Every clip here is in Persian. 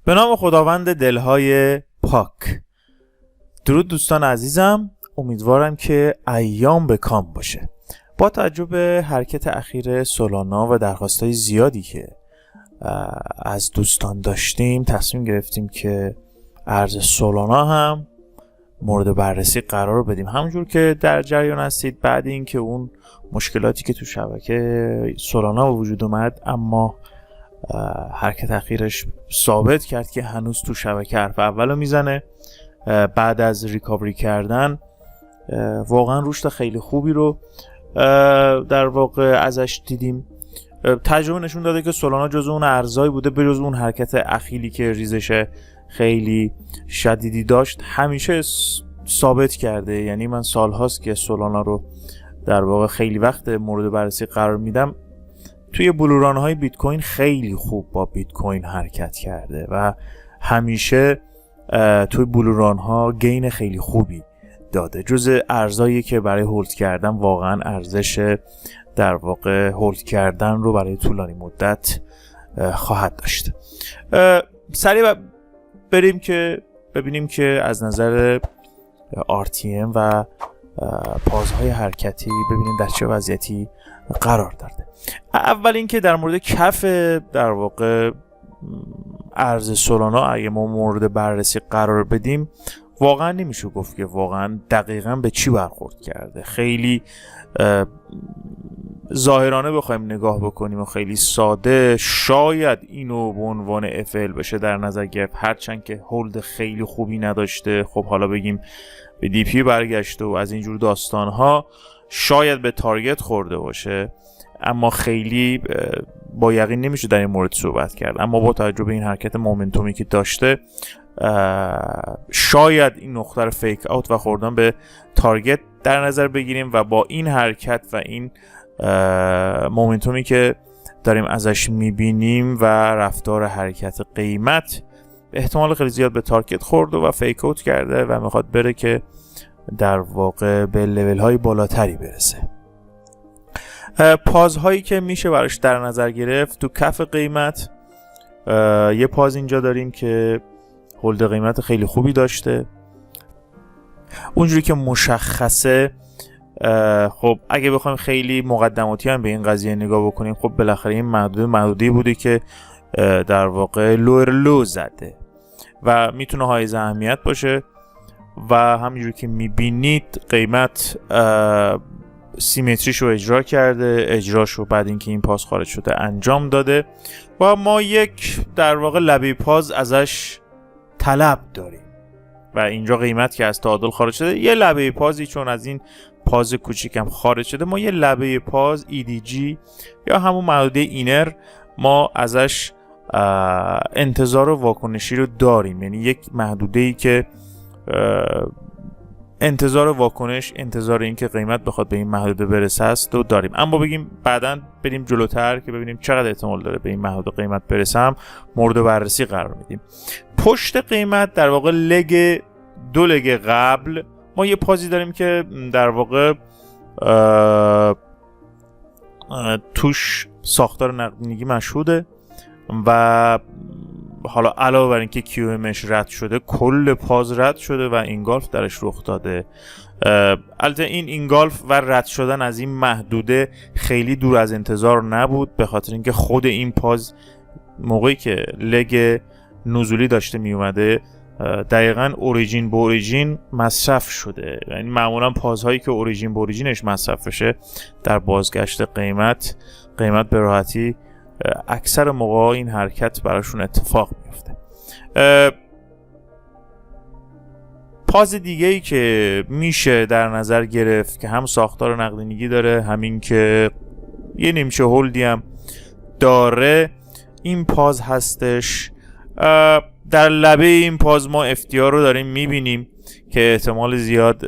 به نام خداوند دلهای پاک. درود دوستان عزیزم، امیدوارم که ایام به کام باشه. با توجه به حرکت اخیر سولانا و درخواستای زیادی که از دوستان داشتیم، تصمیم گرفتیم که ارز سولانا هم مورد بررسی قرار بدیم. همونجور که در جریان هستید، بعد اینکه اون مشکلاتی که تو شبکه سولانا به وجود اومد، اما حرکت اخیرش ثابت کرد که هنوز تو شبکه حرف اولو میزنه، بعد از ریکاوری کردن واقعا رشد خیلی خوبی رو در واقع ازش دیدیم. تجربه نشون داده که سولانا جزو اون ارزایی بوده، به جز اون حرکت اخیری که ریزش خیلی شدیدی داشت، همیشه ثابت کرده. یعنی من سالهاست که سولانا رو در واقع خیلی وقت مورد بررسی قرار میدم. توی بلوران های بیت کوین خیلی خوب با بیت کوین حرکت کرده و همیشه توی بلوران ها گین خیلی خوبی داده. جز ارزایی که برای هولد کردن واقعا ارزش در واقع هولد کردن رو برای طولانی مدت خواهد داشت. سریع بریم که ببینیم که از نظر RTM و پازهای حرکتی ببینیم در چه وضعیتی قرار دارده. اول اینکه در مورد کف در واقع ارز سولانا اگه ما مورد بررسی قرار بدیم، واقعا نمیشه گفت که واقعا دقیقاً به چی برخورد کرده. خیلی ظاهرانه بخوایم نگاه بکنیم و خیلی ساده، شاید اینو به عنوان FL بشه در نظر گرفت، هرچند که هولد خیلی خوبی نداشته. خب حالا بگیم به DP برگشته و از اینجور داستانها، شاید به تارگت خورده باشه، اما خیلی با یقین نمیشه در این مورد صحبت کرد. اما با توجه به این حرکت مومنتومی که داشته، شاید این نقطه رو فیک اوت و خوردن به تارگت در نظر بگیریم و با این حرکت و این مومنتومی که داریم ازش میبینیم و رفتار حرکت قیمت، احتمال خیلی زیاد به تارگت خورده و فیک اوت کرده و میخواد بره که در واقع به لیول های بالاتری برسه. پازهایی که میشه براش در نظر گرفت تو کف قیمت، یه پاز اینجا داریم که هولد قیمت خیلی خوبی داشته. اونجوری که مشخصه، خب اگه بخوایم خیلی مقدماتی هم به این قضیه نگاه بکنیم، خب بالاخره این محدودی بوده که در واقع لور لو زده و میتونه حائز اهمیت باشه و همینجوری که میبینید قیمت سیمتریشو اجرا کرده، اجراشو بعد اینکه این پاز خارج شده انجام داده و ما یک در واقع لبه پاز ازش طلب داریم و اینجا قیمت که از تعادل خارج شده، یه لبه پازی چون از این پاز کوچیک هم خارج شده، ما یه لبه پاز EDG یا همون محدوده اینر ما ازش انتظار واکنشی رو داریم. یعنی یک محدوده‌ای که انتظار واکنش، انتظار این که قیمت بخواد به این محدوده برسه است و داریم. اما بگیم بعداً بریم جلوتر که ببینیم چقدر احتمال داره به این محدوده قیمت برسه، هم مورد بررسی قرار میدیم. پشت قیمت در واقع دو لگ قبل ما یه پازی داریم که در واقع توش ساختار نقدینگی مشهوده و حالا علاوه بر اینکه QMش رد شده، کل پاز رد شده و اینگالف درش رخ داده. البته این اینگالف و رد شدن از این محدوده خیلی دور از انتظار نبود، به خاطر اینکه خود این پاز موقعی که لگ نزولی داشته می اومده دقیقاً اوریجین به اوریجین مصرف شده. یعنی معمولا پازهایی که اوریجین به اوریجینش مصرف بشه در بازگشت قیمت به راحتی اکثر موقع این حرکت براشون اتفاق میفته. پاز دیگه ای که میشه در نظر گرفت که هم ساختار نقدینگی داره، همین که یه نیمچه هولدی هم داره، این پاز هستش. در لبه این پاز ما FTR رو داریم میبینیم که احتمال زیاد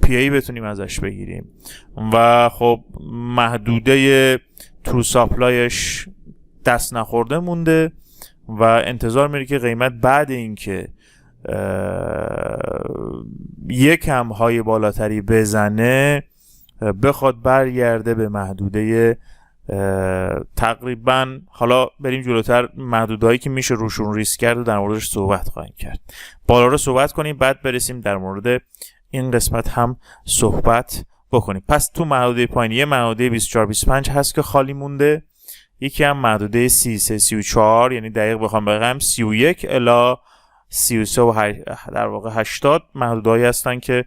PA بتونیم ازش بگیریم و خب محدوده ترو ساپلایش دست نخورده مونده و انتظار میره که قیمت بعد اینکه یکم های بالاتری بزنه بخواد برگرده به محدوده تقریبا حالا بریم جلوتر محدودهایی که میشه روشون ریسک کرد و در موردش صحبت خواهیم کرد. بالا رو صحبت کنیم بعد برسیم در مورد این قسمت هم صحبت بکنیم. پس تو محدوده پایینی یه محدوده 24-25 هست که خالی مونده، یکی هم محدوده 33-34 یعنی دقیق بخوام بگم 31 الی 33 و در واقع 80 محدودهایی هستن که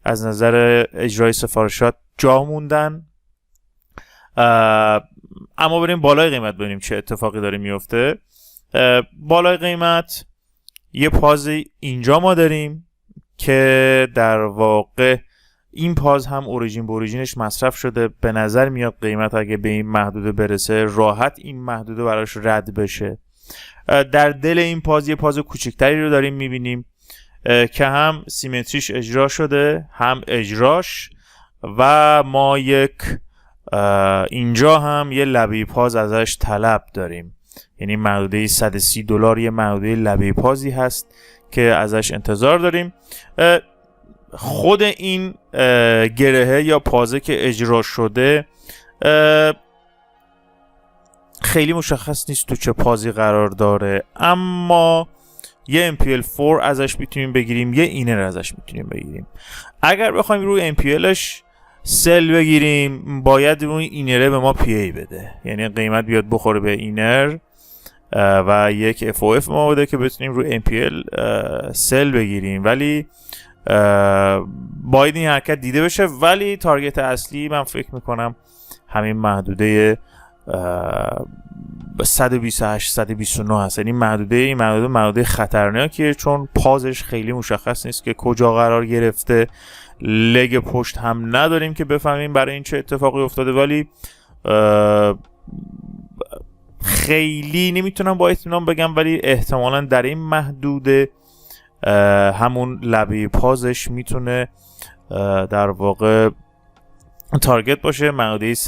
از نظر اجرای سفارشات جا موندن. اما بریم بالای قیمت ببینیم چه اتفاقی داره میفته. بالای قیمت یه پاز اینجا ما داریم که در واقع این پاز هم اوریجین به اوریجینش مصرف شده. به نظر میاد قیمت اگه به این محدوده برسه راحت این محدوده براش رد بشه. در دل این پاز یه پاز کوچکتری رو داریم میبینیم که هم سیمتریش اجرا شده هم اجراش، و ما یک اینجا هم یه لبه پاز ازش طلب داریم، یعنی محدوده $130 یه محدوده لبه پازی هست که ازش انتظار داریم. خود این گرهه یا پازه که اجرا شده خیلی مشخص نیست تو چه پازی قرار داره، اما یه MPL4 ازش میتونیم بگیریم، یه اینر ازش میتونیم بگیریم. اگر بخوایم روی MPLش سل بگیریم باید روی اینره به ما PA بده، یعنی قیمت بیاد بخوره به اینر و یک FOF ما بده که بتونیم روی MPL سل بگیریم، ولی باید این حرکت دیده بشه. ولی تارگت اصلی من فکر میکنم همین محدوده 128-129 هست. یعنی محدوده خطرناکیه چون پازش خیلی مشخص نیست که کجا قرار گرفته، لگ پشت هم نداریم که بفهمیم برای این چه اتفاقی افتاده، ولی خیلی نمیتونم با اطمینان بگم، ولی احتمالاً در این محدوده همون لبه پازش میتونه در واقع تارگت باشه. محدوده $130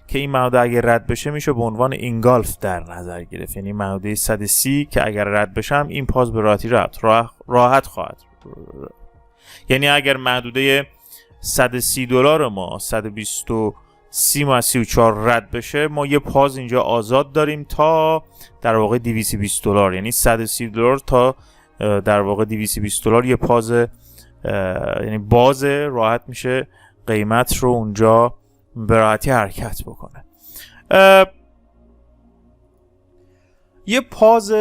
که این محدوده اگر رد بشه میشه به عنوان اینگالف در نظر گرفت، یعنی محدوده 130 که اگر رد بشم این پاز به راحتی راحت خواهد، یعنی اگر محدوده $130 ما 123 و 34 رد بشه ما یه پاز اینجا آزاد داریم تا در واقع $220، یعنی $130 تا در واقع $220 یه پاز، یعنی باز راحت میشه قیمت رو اونجا به راحتی حرکت بکنه. یه پاز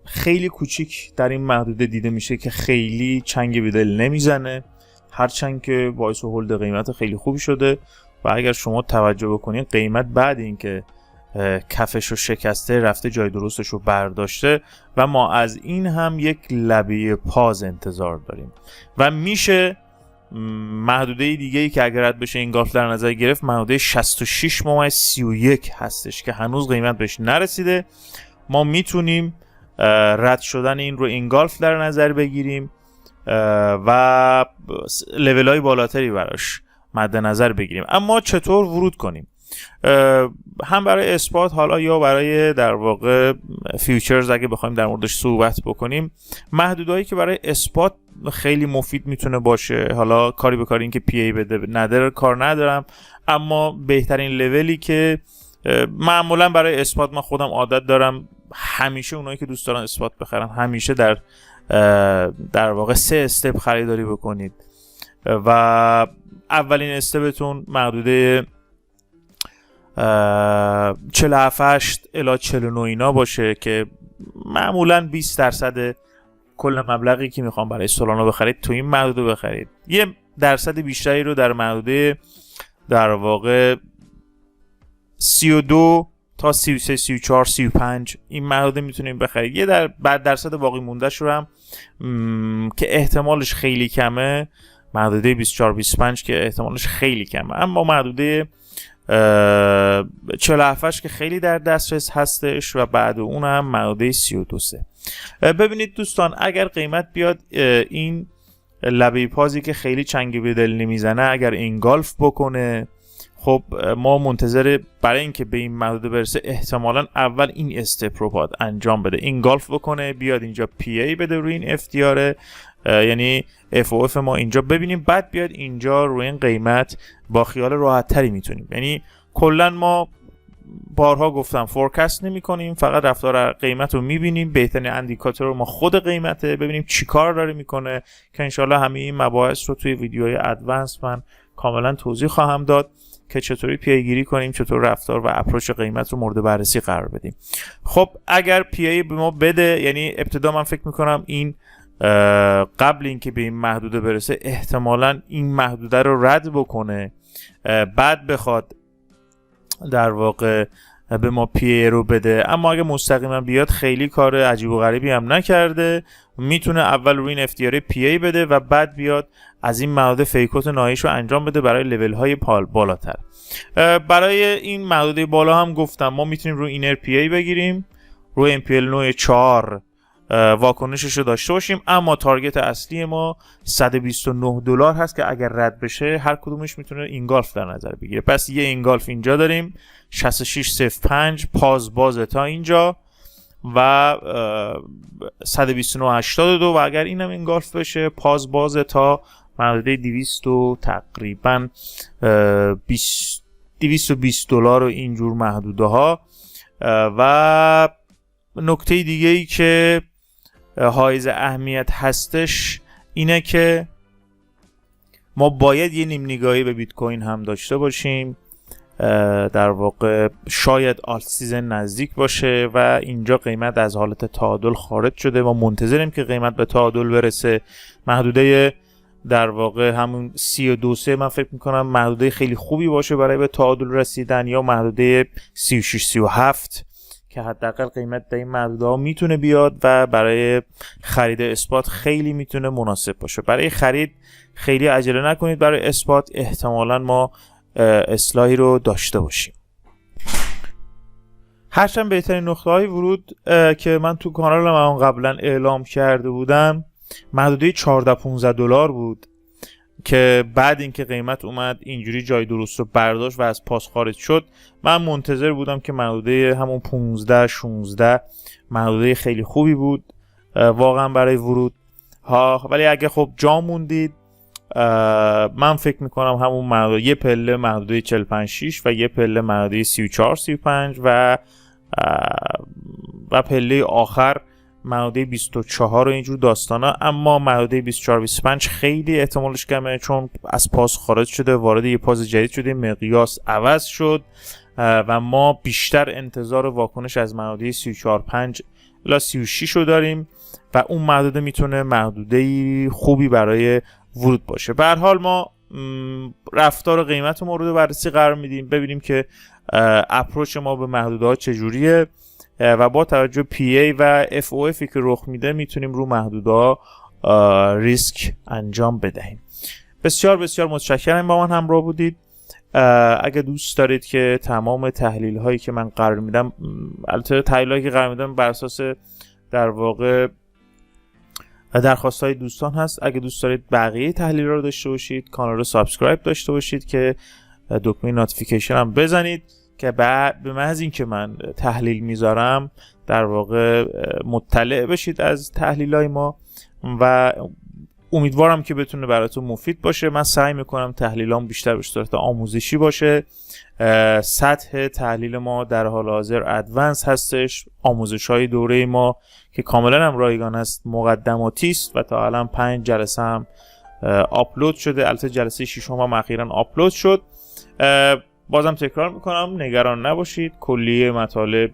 خیلی کوچیک در این محدوده دیده میشه که خیلی چنگ به دل نمیزنه، هرچند که باعث هولد قیمت خیلی خوبی شده و اگر شما توجه بکنید قیمت بعد اینکه کفش رو شکسته رفته جای درستش رو برداشته و ما از این هم یک لبه پاز انتظار داریم و میشه محدوده دیگه‌ای که اگر رد بشه این گالف در نظر گرفت محدوده 66.31 هستش که هنوز قیمت بهش نرسیده. ما میتونیم رد شدن این رو این گالف در نظر بگیریم و لیول های بالاتری براش مد نظر بگیریم. اما چطور ورود کنیم؟ هم برای اثبات حالا یا برای در واقع فیوچرز اگه بخوایم در موردش صحبت بکنیم، محدودهایی که برای اثبات خیلی مفید میتونه باشه، حالا کاری به کاری این که PA بده نداره کار ندارم، اما بهترین لولی که معمولا برای اثبات من خودم عادت دارم همیشه اونایی که دوست دارن اثبات بخرن همیشه در واقع 3 استپ خریداری بکنید و اولین استپتون محدوده 48 الی 49 اینا باشه که معمولا 20% کل مبلغی که میخوام برای سولانا بخرید تو این محدوده بخرید. یه درصد بیشتری رو در محدوده در واقع 32 تا 33 34 35 این محدوده میتونید بخرید. یه بعد درصد باقی مونده رو هم که احتمالش خیلی کمه، محدوده 24 25 که احتمالش خیلی کمه، اما محدوده 47 که خیلی در دسترس هستش و بعد اون هم محدوده 32. ببینید دوستان، اگر قیمت بیاد این لبه پازی که خیلی چنگی به دل نمیزنه اگر اینگالف بکنه، خب ما منتظر برای اینکه به این محدوده برسه احتمالاً اول این استپ رو باید انجام بده، اینگالف بکنه، بیاد اینجا PA بده روی این FDR، یعنی FOF ما اینجا ببینیم، بعد بیاد اینجا روی این قیمت با خیال راحت تری میتونیم، یعنی کلا ما بارها گفتم فورکست نمی کنیم، فقط رفتار قیمت رو میبینیم. بهترین اندیکاتور ما خود قیمته، ببینیم چی کار داره میکنه که انشالله همه این مباحث رو توی ویدیوهای ادوانس من کاملا توضیح خواهم داد که چطوری پیگیری کنیم، چطور رفتار و اپروچ قیمت رو مورد بررسی قرار بدیم. خب اگر پی به ما بده، یعنی ابتدا من فکر میکنم این قبل اینکه به این محدوده برسه احتمالاً این محدوده رو رد بکنه، بعد بخواد در واقع به ما پی رو بده. اما اگه مستقیما بیاد خیلی کار عجیب و غریبی هم نکرده، میتونه اول روی این افتیاره پی بده و بعد بیاد از این محدوده فیکوت نهاییش رو انجام بده برای لیول های بالاتر. برای این محدوده بالا هم گفتم ما میتونیم روی اینر پی بگیریم، روی MPL نوع 4 واکنشش رو داشته باشیم، اما تارگت اصلی ما $129 هست که اگر رد بشه هر کدومش میتونه اینگالف در نظر بگیره. پس یه اینگالف اینجا داریم 66.05 پاز باز تا اینجا و 129.82 و اگر اینم اینگالف بشه پاز باز تا محدوده 200 و تقریبا $220 و اینجور محدوده ها. و نکته دیگه ای که حائز اهمیت هستش اینه که ما باید یه نیم نگاهی به بیت کوین هم داشته باشیم. در واقع شاید آلت سیزن نزدیک باشه و اینجا قیمت از حالت تعادل خارج شده. ما منتظریم که قیمت به تعادل برسه. محدوده در واقع همون 32 من فکر میکنم محدوده خیلی خوبی باشه برای به تعادل رسیدن، یا محدوده 36-37 که حداقل قیمت در این محدوده ها میتونه بیاد و برای خرید اسپات خیلی میتونه مناسب باشه. برای خرید خیلی عجله نکنید، برای اسپات احتمالاً ما اصلاحی رو داشته باشیم. هرچند بهترین نقطه های ورود که من تو کانال من قبلا اعلام کرده بودم محدوده $14-15 بود که بعد اینکه قیمت اومد اینجوری جای درست رو برداشت و از پاس خارج شد، من منتظر بودم که محدوده همون 15-16 محدوده خیلی خوبی بود واقعا برای ورود ها. ولی اگه خب جا موندید، من فکر میکنم همون محدوده یه پله محدوده 45-6 و یه پله محدوده 34-35 و پله آخر محدوده 24 و اینجور داستانا. اما محدوده 24-25 خیلی احتمالش کمه چون از پاس خارج شده، وارد یه پاس جدید شده، مقیاس عوض شد و ما بیشتر انتظار واکنش از محدوده 34.5 الی 36 رو داریم و اون محدوده میتونه محدوده خوبی برای ورود باشه. به هر حال ما رفتار قیمت رو مورد بررسی قرار میدیم، ببینیم که اپروچ ما به محدوده ها چجوریه و با توجه PA و FOF که رخ میده میتونیم رو محدوده ها ریسک انجام بدهیم. بسیار بسیار متشکرم با من همراه بودید. اگه دوست دارید که تمام تحلیل هایی که من قرار میدم، البته تحلیل هایی که قرار میدم بر اساس در واقع درخواست های دوستان هست، اگه دوست دارید بقیه تحلیل رو داشته باشید کانال رو سابسکرایب داشته باشید که دکمه نوتیفیکیشن هم بزنید که به محض این که من تحلیل میذارم در واقع مطلع بشید از تحلیل های ما و امیدوارم که بتونه براتون مفید باشه. من سعی میکنم تحلیلام بیشتر به صورت آموزشی باشه. سطح تحلیل ما در حال حاضر ادوانس هستش. آموزش های دوره ما که کاملا هم رایگان است مقدماتی است و تا الان 5 جلسه هم آپلود شده. البته جلسه 6 هم اخیراً آپلود شد. بازم تکرار میکنم نگران نباشید، کلیه مطالب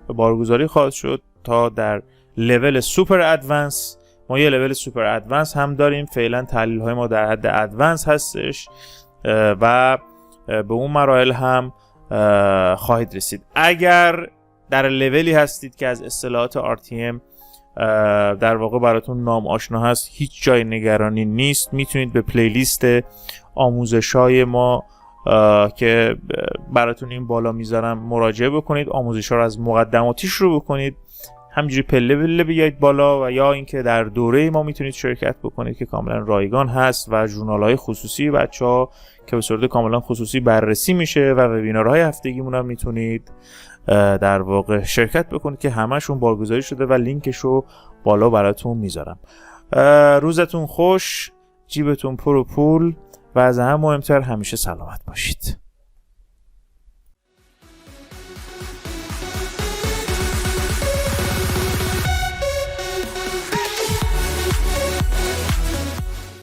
بارگذاری خواهد شد تا در لول سوپر ادوانس. ما یه لول سوپر ادوانس هم داریم، فعلا تحلیل های ما در حد ادوانس هستش و به اون مراحل هم خواهید رسید. اگر در لولی هستید که از اصطلاحات RTM در واقع براتون نام آشنا هست، هیچ جای نگرانی نیست. میتونید به پلیلیست آموزش های ما که براتون این بالا میذارم مراجعه بکنید. آموزش ها رو از مقدماتیش رو بکنید، همینجوری پله پله بیایید بالا، و یا اینکه در دوره ما میتونید شرکت بکنید که کاملا رایگان هست و ژورنال های خصوصی بچه‌ها که به صورت کاملا خصوصی بررسی میشه و وبینارهای هفتگیمون هم میتونید در واقع شرکت بکنید که همشون بارگذاری شده و لینکش رو بالا براتون میذارم. روزتون خوش، جیبتون پر و پول و از هم مهمتر همیشه سلامت باشید.